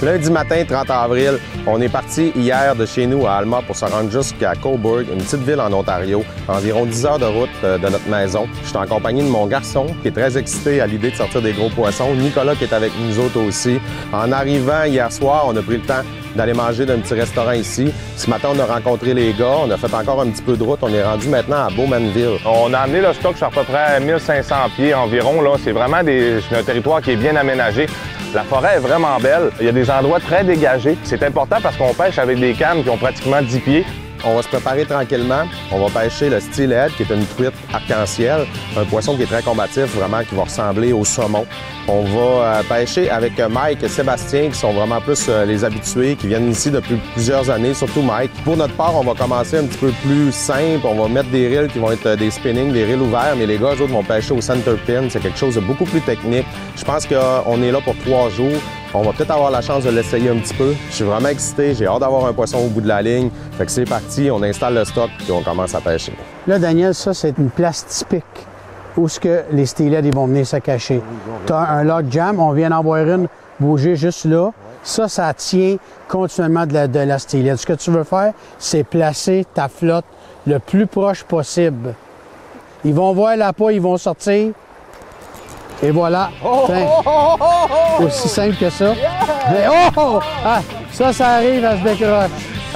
Lundi matin, 30 avril, on est parti hier de chez nous à Alma pour se rendre jusqu'à Cobourg, une petite ville en Ontario, environ 10 heures de route de notre maison. Je suis en compagnie de mon garçon qui est très excité à l'idée de sortir des gros poissons. Nicolas qui est avec nous autres aussi. En arrivant hier soir, on a pris le temps d'aller manger d'un petit restaurant ici. Ce matin, on a rencontré les gars, on a fait encore un petit peu de route. On est rendu maintenant à Bowmanville. On a amené le stock sur à peu près 1500 pieds environ. C'est vraiment un territoire qui est bien aménagé. La forêt est vraiment belle. Il y a des endroits très dégagés. C'est important parce qu'on pêche avec des cannes qui ont pratiquement 10 pieds. On va se préparer tranquillement. On va pêcher le steelhead, qui est une truite arc-en-ciel, un poisson qui est très combatif, vraiment qui va ressembler au saumon. On va pêcher avec Mike et Sébastien, qui sont vraiment plus les habitués, qui viennent ici depuis plusieurs années, surtout Mike. Pour notre part, on va commencer un petit peu plus simple. On va mettre des reels qui vont être des spinnings, des reels ouverts, mais les gars, eux autres, vont pêcher au center pin. C'est quelque chose de beaucoup plus technique. Je pense qu'on est là pour 3 jours. On va peut-être avoir la chance de l'essayer un petit peu. Je suis vraiment excité, j'ai hâte d'avoir un poisson au bout de la ligne. Fait que c'est parti, on installe le stock et on commence à pêcher. Là, Daniel, ça, c'est une place typique où ce que les steelheads ils vont venir se cacher. Tu as un log jam, on vient d'en voir une bouger juste là. Ça tient continuellement de la steelhead. Ce que tu veux faire, c'est placer ta flotte le plus proche possible. Ils vont voir la peau, ils vont sortir. Et voilà. Aussi simple que ça. Mais ah, ça arrive, elle se décroche.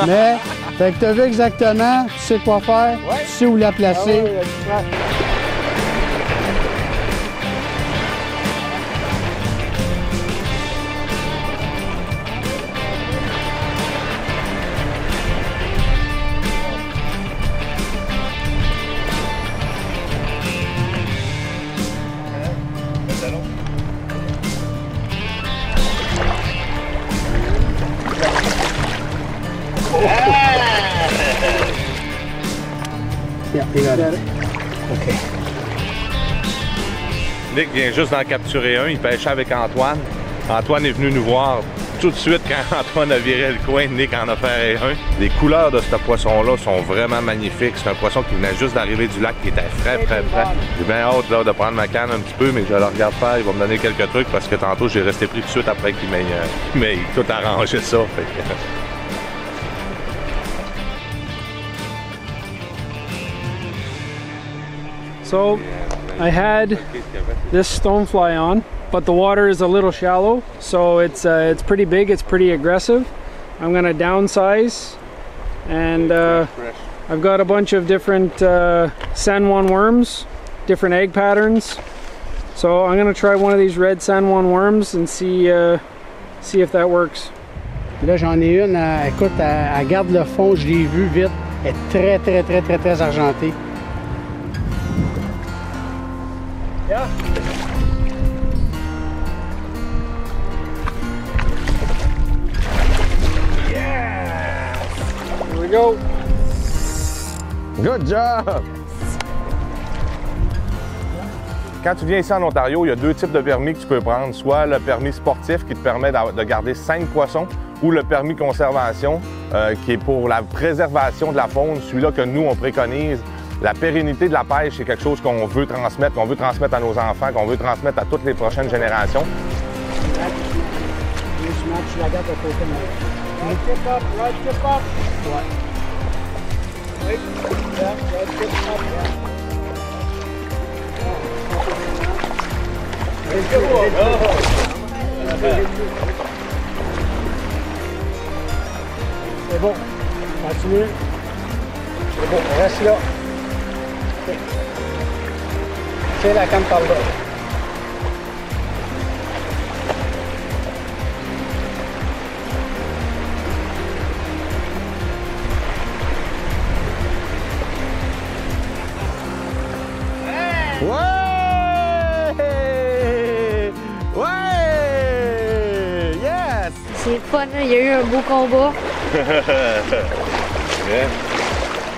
Mais, fait que tu as vu exactement, tu sais quoi faire, tu sais où la placer. Yeah, you got it. OK. Nick vient juste d'en capturer un. Il pêchait avec Antoine. Antoine est venu nous voir tout de suite quand Antoine a viré le coin. Nick en a fait un. Les couleurs de ce poisson-là sont vraiment magnifiques. C'est un poisson qui venait juste d'arriver du lac, qui était frais. J'ai bien hâte là, de prendre ma canne un petit peu, mais je le regarde faire. Il va me donner quelques trucs parce que tantôt, j'ai resté pris tout de suite après qu'il m'ait tout arrangé ça. Fait que... So I had this stonefly on, but the water is a little shallow, so it's pretty big, it's pretty aggressive. I'm gonna downsize, and I've got a bunch of different San Juan worms, different egg patterns. So I'm gonna try one of these red San Juan worms and see if that works. Là j'en ai une, écoute, elle garde le fond, je l'ai vue vite, elle est très argentée. Yeah. Yes! Here we go. Good job! Quand tu viens ici en Ontario, il y a 2 types de permis que tu peux prendre. Soit le permis sportif qui te permet de garder 5 poissons, ou le permis conservation qui est pour la préservation de la faune, celui-là que nous, on préconise. La pérennité de la pêche, c'est quelque chose qu'on veut transmettre à nos enfants, qu'on veut transmettre à toutes les prochaines générations. C'est bon. Continue. C'est bon, reste là. C'est la canne par là. Ouais! Yes! C'est fun, hein? Il y a eu un beau combat.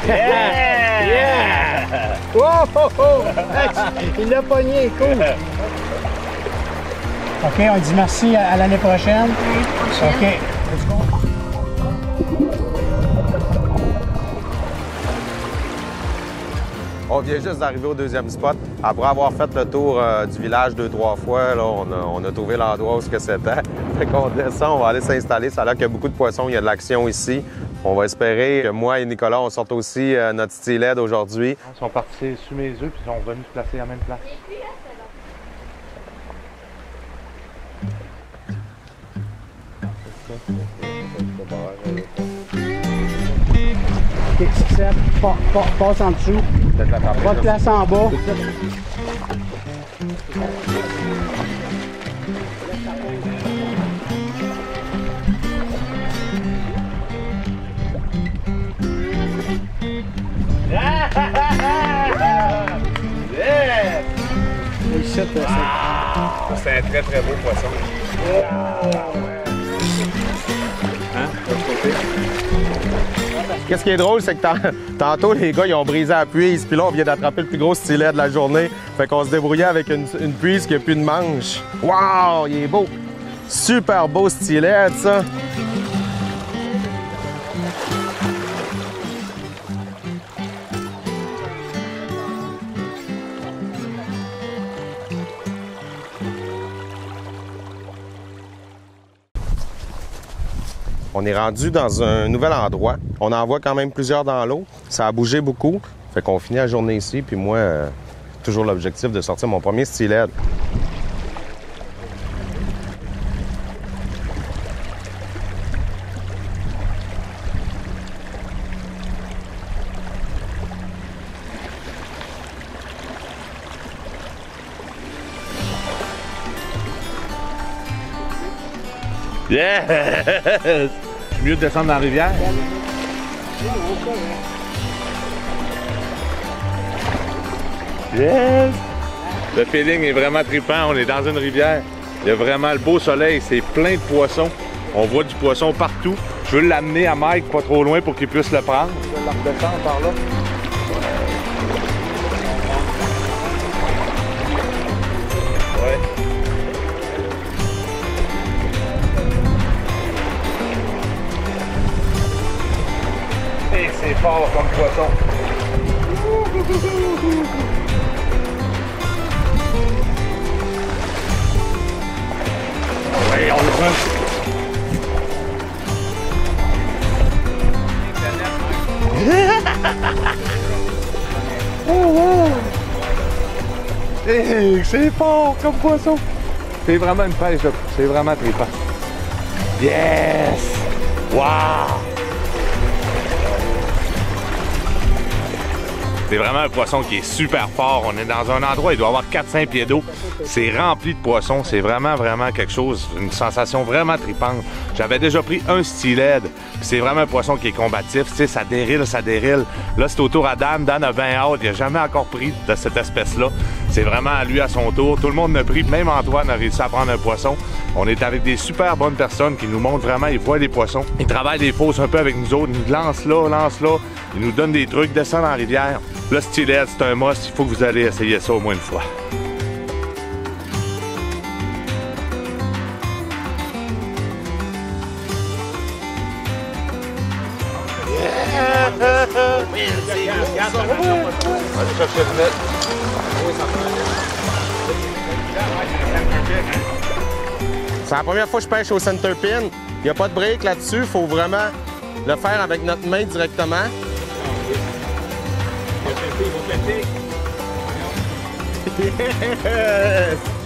Yeah! Wow! Il l'a pogné, cool! OK, on dit merci à l'année prochaine. OK, let's go. On vient juste d'arriver au deuxième spot. Après avoir fait le tour du village 2-3 fois, là, on a trouvé l'endroit où c'était. Fait qu'on descend, on va aller s'installer. Ça a l'air qu'il y a beaucoup de poissons, il y a de l'action ici. On va espérer que moi et Nicolas, on sorte aussi notre steelhead aujourd'hui. Ils sont partis sous mes yeux puis ils sont revenus se placer à la même place. OK, Seb, passe en dessous. Pas de place en bas. C'est un très très beau poisson. Qu'est-ce qui est drôle, c'est que tantôt, les gars, ils ont brisé la puise, puis là, on vient d'attraper le plus gros steelhead de la journée. Fait qu'on se débrouillait avec une puise qui n'a plus de manche. Wow, il est beau! Super beau steelhead, ça! On est rendu dans un nouvel endroit. On en voit quand même plusieurs dans l'eau. Ça a bougé beaucoup. Fait qu'on finit la journée ici. Puis moi, toujours l'objectif de sortir mon premier steelhead. Yes! C'est mieux de descendre dans la rivière. Yes! Le feeling est vraiment trippant. On est dans une rivière. Il y a vraiment le beau soleil. C'est plein de poissons. On voit du poisson partout. Je veux l'amener à Mike pas trop loin pour qu'il puisse le prendre. Je vais le redescendre par là. C'est fort comme poisson. Oui, on le prend. Oh, wow. Hey, c'est fort comme poisson. C'est vraiment une pêche, là. C'est vraiment trippant. Yes! Wow! C'est vraiment un poisson qui est super fort. On est dans un endroit, il doit avoir 4-5 pieds d'eau. C'est rempli de poissons. C'est vraiment, vraiment quelque chose, une sensation vraiment trippante. J'avais déjà pris un steelhead. C'est vraiment un poisson qui est combatif. Tu sais, ça dérille, ça dérille. Là, c'est au tour à Dan. Dan a bien hâte. Il n'a jamais encore pris de cette espèce-là. C'est vraiment à lui à son tour. Tout le monde n'a pris. Même Antoine a réussi à prendre un poisson. On est avec des super bonnes personnes qui nous montrent vraiment, ils voient des poissons. Ils travaillent des fosses un peu avec nous autres. Ils nous lancent là, lance là. Ils nous donnent des trucs, descendent dans la rivière. Le steelhead, c'est un must. Il faut que vous allez essayer ça au moins une fois. C'est la première fois que je pêche au centerpin. Il n'y a pas de break là-dessus. Il faut vraiment le faire avec notre main directement.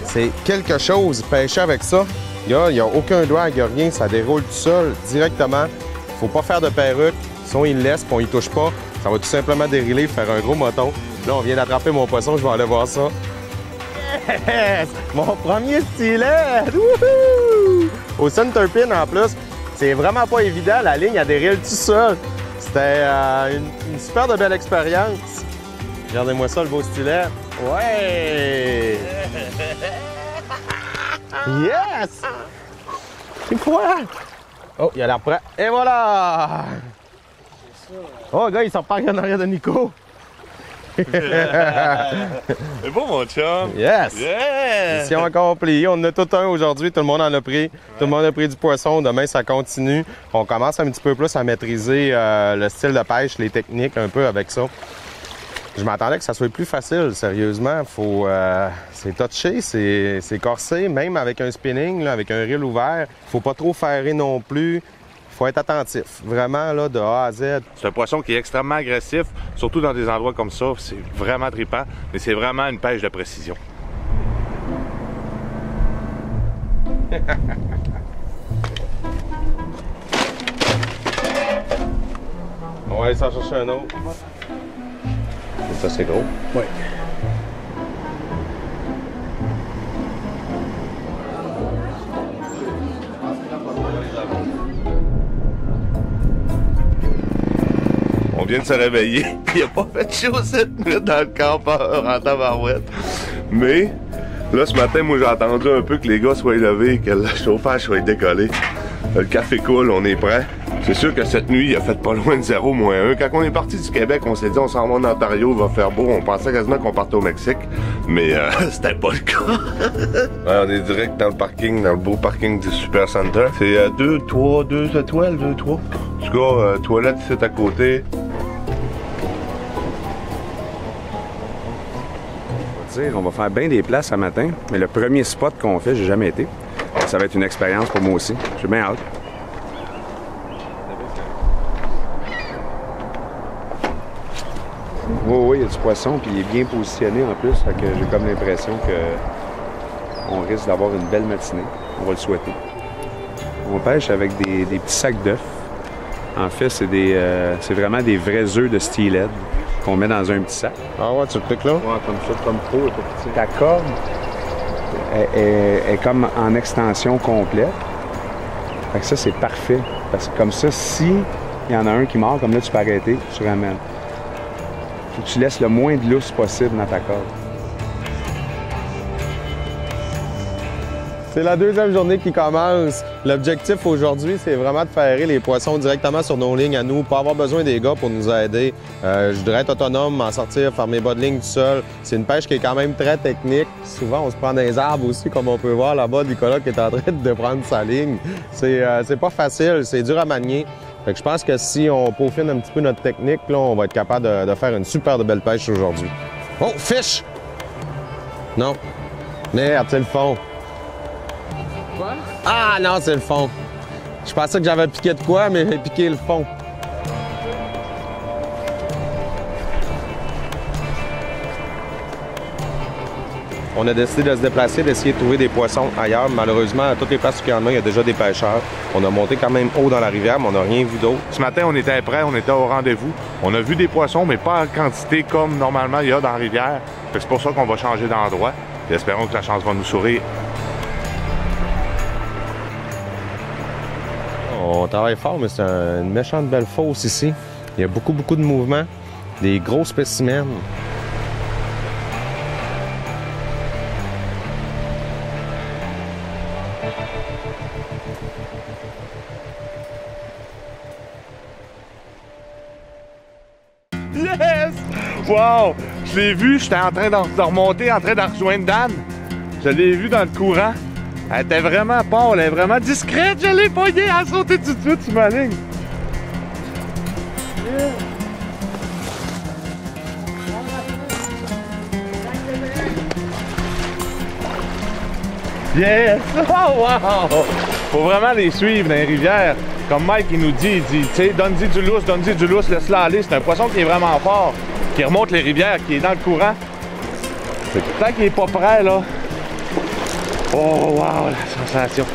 C'est quelque chose, pêcher avec ça. Il n'y a aucun doigt, il n'y a rien, ça déroule tout seul directement. Il ne faut pas faire de perruque. Sinon, il le laisse, puis on y touche pas. Ça va tout simplement dériler, faire un gros moton. Là, on vient d'attraper mon poisson, je vais aller voir ça. Yes! Mon premier steelhead! Wouhou! Au centerpin, en plus, c'est vraiment pas évident. La ligne, elle dérile tout seul. C'était une super de belle expérience. Regardez-moi ça, le beau steelhead. Ouais! Yes! C'est quoi? Oh, il a l'air prêt. Et voilà! Oh, gars, il s'en repart en arrière de Nico. C'est beau, mon chum! Yes! Yeah! Mission accomplie. On en a tout un aujourd'hui. Tout le monde en a pris. Tout le monde a pris du poisson. Demain, ça continue. On commence un petit peu plus à maîtriser le style de pêche, les techniques un peu avec ça. Je m'attendais que ça soit plus facile, sérieusement. C'est touché, c'est corsé, même avec un spinning, là, avec un reel ouvert. Faut pas trop ferrer non plus. Faut être attentif, vraiment, là, de A à Z. C'est un poisson qui est extrêmement agressif, surtout dans des endroits comme ça. C'est vraiment trippant, mais c'est vraiment une pêche de précision. On va aller s'en chercher un autre. Ça, c'est gros. Oui. On vient de se réveiller. Il n'a pas fait chaud cette nuit dans le campeur en tabarouette. Mais là, ce matin, moi, j'ai entendu un peu que les gars soient levés, que le chauffage soit décollé. Le café coule, on est prêt. C'est sûr que cette nuit, il a fait pas loin de 0, -1. Quand on est parti du Québec, on s'est dit on s'en va en Ontario, il va faire beau. On pensait quasiment qu'on partait au Mexique, mais c'était pas le cas. Ouais, on est direct dans le parking, dans le beau parking du Super Center. C'est 2 étoiles, 2, 3. En tout cas, toilette ici à côté. On va faire bien des places ce matin, mais le premier spot qu'on fait, j'ai jamais été. Ça va être une expérience pour moi aussi. J'ai bien hâte. Oui, il y a du poisson, puis il est bien positionné en plus, fait que j'ai comme l'impression qu'on risque d'avoir une belle matinée. On va le souhaiter. On pêche avec des petits sacs d'œufs. En fait, c'est vraiment des vrais œufs de steelhead qu'on met dans un petit sac. Ah ouais, tu le piques là? Ouais, comme ça, comme trop. Ta corde est comme en extension complète. Fait que ça, c'est parfait. Parce que comme ça, si il y en a un qui mord, comme là, tu peux arrêter, tu ramènes. Faut que tu laisses le moins de lousse possible dans ta corde. C'est la deuxième journée qui commence. L'objectif aujourd'hui, c'est vraiment de faire errer les poissons directement sur nos lignes à nous, pas avoir besoin des gars pour nous aider. Je voudrais être autonome, m'en sortir, faire mes bas de ligne tout seul. C'est une pêche qui est quand même très technique. Souvent, on se prend dans les arbres aussi, comme on peut voir là-bas, Nicolas qui est en train de prendre sa ligne. C'est pas facile, c'est dur à manier. Fait que je pense que si on peaufine un petit peu notre technique, là, on va être capable de faire une super belle pêche aujourd'hui. Oh, fish! Non. Merde, c'est le fond. Quoi? Ah non, c'est le fond. Je pensais que j'avais piqué de quoi, mais j'ai piqué le fond. On a décidé de se déplacer, d'essayer de trouver des poissons ailleurs. Malheureusement, à toutes les places qu'il y en a, il y a déjà des pêcheurs. On a monté quand même haut dans la rivière, mais on n'a rien vu d'autre. Ce matin, on était prêts, on était au rendez-vous. On a vu des poissons, mais pas en quantité comme normalement il y a dans la rivière. C'est pour ça qu'on va changer d'endroit. Espérons que la chance va nous sourire. On travaille fort, mais c'est une méchante belle fosse ici. Il y a beaucoup de mouvements, des gros spécimens. Yes! Wow! Je l'ai vu, j'étais en train de remonter, en train de rejoindre Dan. Je l'ai vu dans le courant. Elle était vraiment pâle, elle est vraiment discrète, je l'ai pognée, elle a sauté tout de suite sur ma ligne. Yes! Oh wow! Faut vraiment les suivre dans les rivières. Comme Mike il nous dit, tu sais, donne-y du lousse, laisse-la aller. C'est un poisson qui est vraiment fort, qui remonte les rivières, qui est dans le courant. Tant qu'il est pas prêt, là. Oh wow, la sensation.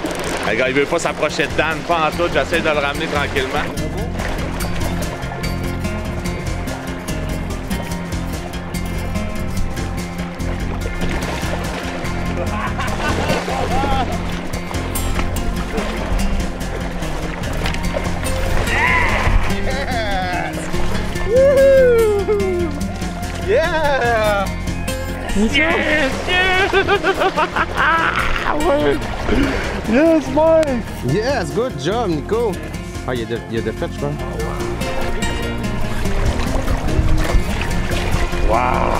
Le gars, il veut pas s'approcher de Dan, pas en tout, j'essaie de le ramener tranquillement. Yeah! Yes! Yes, Mike! Yes, good job, Nico! Ah, il y a des fêtes, je pense. Wow!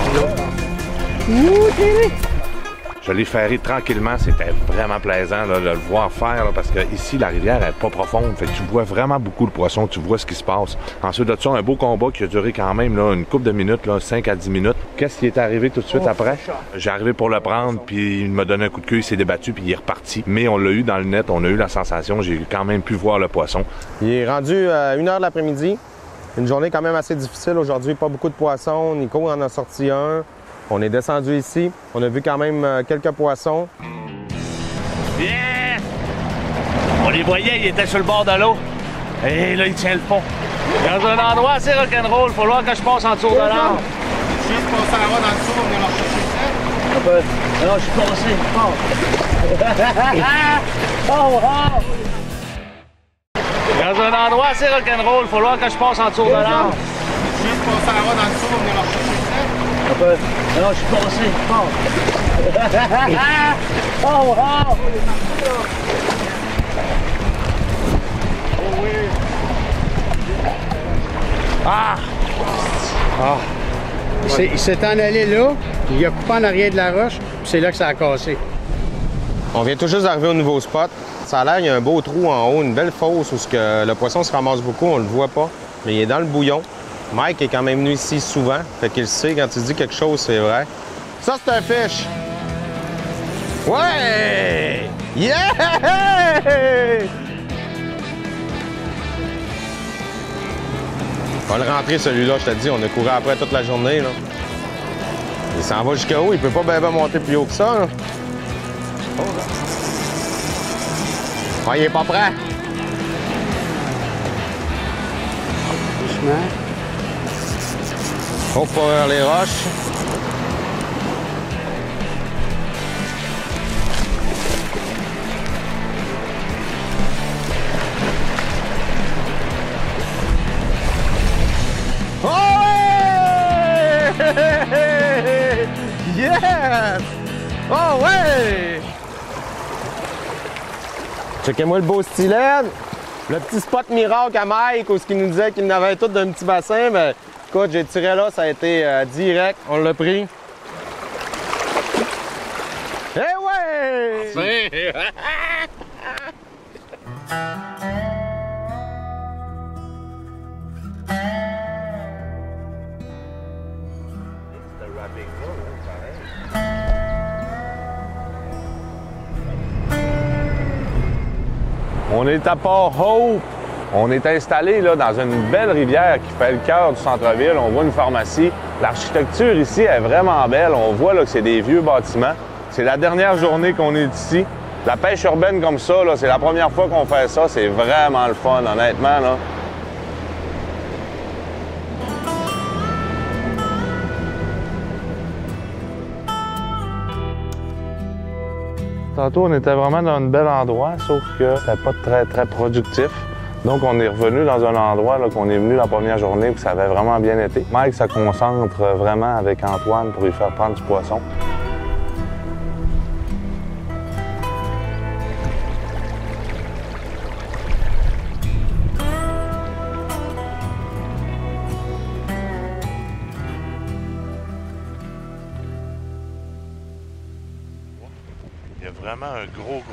Je l'ai ferré tranquillement, c'était vraiment plaisant là, de le voir faire là, parce que ici la rivière n'est pas profonde, fait que tu vois vraiment beaucoup le poisson, tu vois ce qui se passe. Ensuite de ça, un beau combat qui a duré quand même là, une couple de minutes, là, 5 à 10 minutes. Qu'est-ce qui est arrivé tout de suite après? J'ai arrivé pour le prendre, puis il m'a donné un coup de queue, il s'est débattu, puis il est reparti. Mais on l'a eu dans le net, on a eu la sensation, j'ai quand même pu voir le poisson. Il est rendu à 1h de l'après-midi. Une journée quand même assez difficile aujourd'hui, pas beaucoup de poissons. Nico en a sorti un. On est descendu ici. On a vu quand même quelques poissons. Yeah! On les voyait, ils étaient sur le bord de l'eau. Et là, il tient le fond. Dans un endroit assez rock'n'roll, il faut voir que je passe en dessous de l'arbre. Juste passer en bas dans le dessous, on vient leur chercher ça. Alors, je suis passé. Oh, wow! Dans un endroit assez rock'n'roll, il faut voir que je passe en dessous de l'arbre. Juste passer en bas dans le dessous, on vient leur chercher ça. Alors, je suis passé. Oh, wow! Ah! Il s'est en allé là, il a coupé en arrière de la roche, puis c'est là que ça a cassé. On vient tout juste d'arriver au nouveau spot. Ça a l'air, il y a un beau trou en haut, une belle fosse où le poisson se ramasse beaucoup, on le voit pas, mais il est dans le bouillon. Mike est quand même venu ici souvent, fait qu'il sait quand il dit quelque chose, c'est vrai. Ça, c'est un fish! Ouais! Yeah! On va le rentrer celui-là, je te dis, on a couru après toute la journée. Là. Il s'en va jusqu'à haut, il peut pas bien monter plus haut que ça. Là. Oh, il est pas prêt. Doucement. Faut pas vers les roches. Yes! Oh ouais! Checkez-moi le beau stylet. Le petit spot miracle à Mike où il nous disait qu'il n'avait tout d'un petit bassin. Mais écoute, j'ai tiré là, ça a été direct. On l'a pris. Eh ouais! On est à Port Hope. On est installé là, dans une belle rivière qui fait le cœur du centre-ville. On voit une pharmacie. L'architecture ici est vraiment belle. On voit là, que c'est des vieux bâtiments. C'est la dernière journée qu'on est ici. La pêche urbaine comme ça, c'est la première fois qu'on fait ça. C'est vraiment le fun, honnêtement. Là. Tantôt, on était vraiment dans un bel endroit, sauf que c'était pas très productif. Donc, on est revenu dans un endroit qu'on est venu la première journée où ça avait vraiment bien été. Mike se concentre vraiment avec Antoine pour lui faire prendre du poisson. Il y a vraiment un gros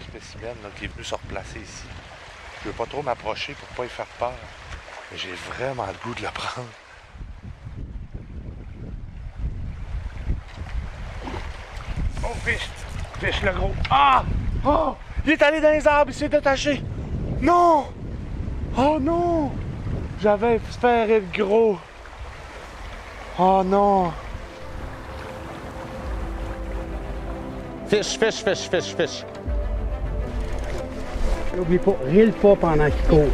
spécimen là, qui est venu se replacer ici. Je ne veux pas trop m'approcher pour pas y faire peur. Mais j'ai vraiment le goût de le prendre. Oh, fiche! Fiche le gros! Ah! Oh! Il est allé dans les arbres, il s'est détaché! Non! Oh non! J'avais espéré le gros! Oh non! Fiche. N'oublie pas, rille pas pendant qu'il court.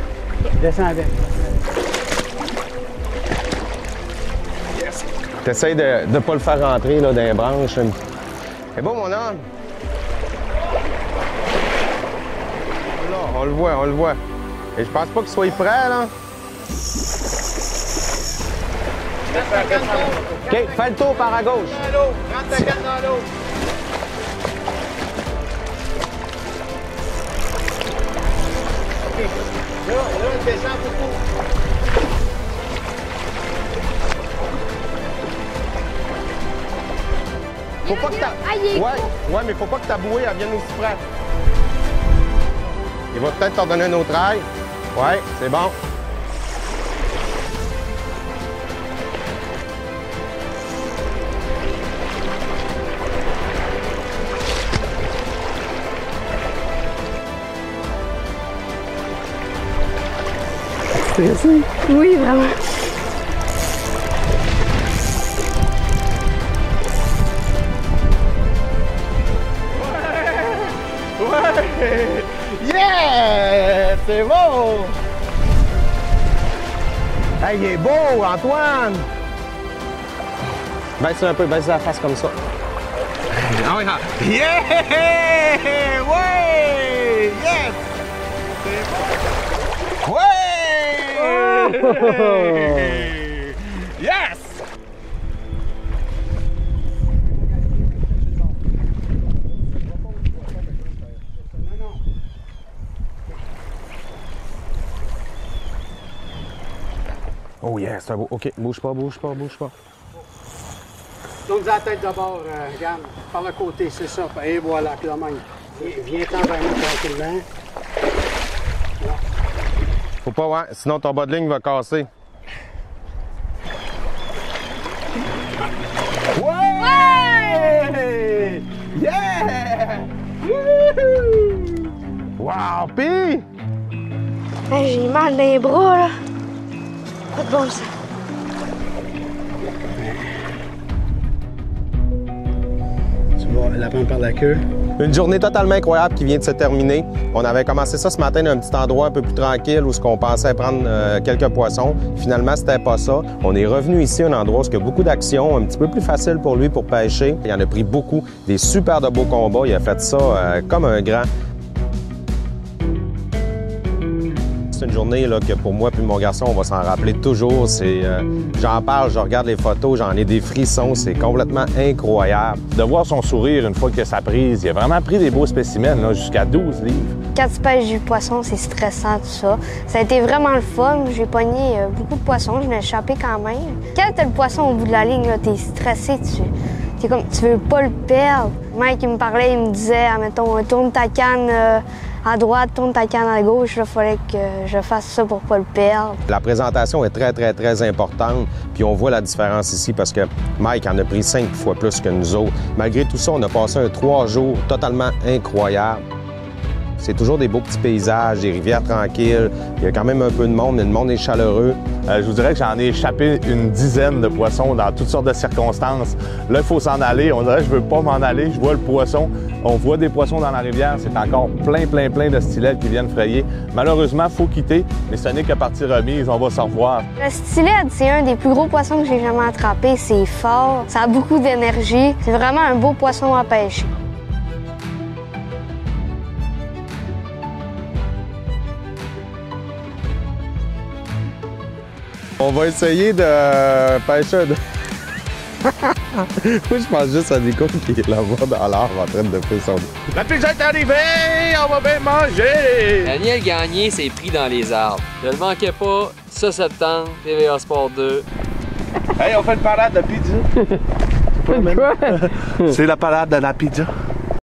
Descends avec. T'essayes de ne pas le faire rentrer là, dans les branches. C'est bon, mon homme? Là, on le voit. Et je pense pas qu'il soit prêt, là. OK, fais le tour par à gauche. Rentre ta canne dans l'eau. Là, descends beaucoup. Faut pas que ta... Ouais, mais faut pas que ta bouée, elle vienne aussi près. Il va peut-être t'en donner un autre ail. Ouais, c'est bon. Oui, vraiment. Ouais! Yeah! C'est beau! Hey, il est beau, Antoine! Baisse un peu, baisse la face comme ça. Ah oui, yeah! Ouais! Yes! C'est bon! Ouais! Yes! Oh yeah, c'est un beau. OK, bouge pas, bouge pas, bouge pas. Donc, la tête d'abord, regarde, par le côté, c'est ça. Et voilà, que la main. Viens-t'en vers nous tranquillement. Faut pas, ouais, sinon ton bas de ligne va casser. Ouais! Yeah! Wow, pis! Hey, j'ai mal dans les bras, là. Pas de bon sens. Tu vois, la prendre par la queue. Une journée totalement incroyable qui vient de se terminer. On avait commencé ça ce matin d'un petit endroit un peu plus tranquille où on pensait prendre quelques poissons. Finalement, c'était pas ça. On est revenu ici à un endroit où il y a beaucoup d'action, un petit peu plus facile pour lui pour pêcher. Il en a pris beaucoup, des super de beaux combats. Il a fait ça comme un grand. C'est une journée là, que pour moi et mon garçon, on va s'en rappeler toujours. J'en parle, je regarde les photos, j'en ai des frissons. C'est complètement incroyable. De voir son sourire une fois que ça prise, il a vraiment pris des beaux spécimens, jusqu'à 12 livres. Quand tu pêches du poisson, c'est stressant, tout ça. Ça a été vraiment le fun. J'ai pogné beaucoup de poissons. Je l'ai échappé quand même. Quand t'as le poisson au bout de la ligne, t'es stressé. Tu veux pas le perdre. Mike, il me parlait, il me disait, admettons, tourne ta canne à droite, tourne ta canne à gauche. Il fallait que je fasse ça pour pas le perdre. La présentation est très, très, très importante. Puis on voit la différence ici parce que Mike en a pris 5 fois plus que nous autres. Malgré tout ça, on a passé un 3 jours totalement incroyable. C'est toujours des beaux petits paysages, des rivières tranquilles. Il y a quand même un peu de monde, mais le monde est chaleureux. Je vous dirais que j'en ai échappé une dizaine de poissons dans toutes sortes de circonstances. Là, il faut s'en aller. On dirait que je veux pas m'en aller. Je vois le poisson. On voit des poissons dans la rivière. C'est encore plein de stylets qui viennent frayer. Malheureusement, il faut quitter, mais ce n'est que partie remise. On va se revoir. Le stylette, c'est un des plus gros poissons que j'ai jamais attrapé. C'est fort, ça a beaucoup d'énergie. C'est vraiment un beau poisson à pêcher. On va essayer de pêcher un... Moi, je pense juste à Nico qui est là-bas dans l'arbre en train de faire son... La pizza est arrivée! On va bien manger! Daniel Gagné s'est pris dans les arbres. Ne le manquez pas, ce septembre, TVA Sport 2. Hey, on fait une parade de pizza. Quoi? C'est la parade de la pizza.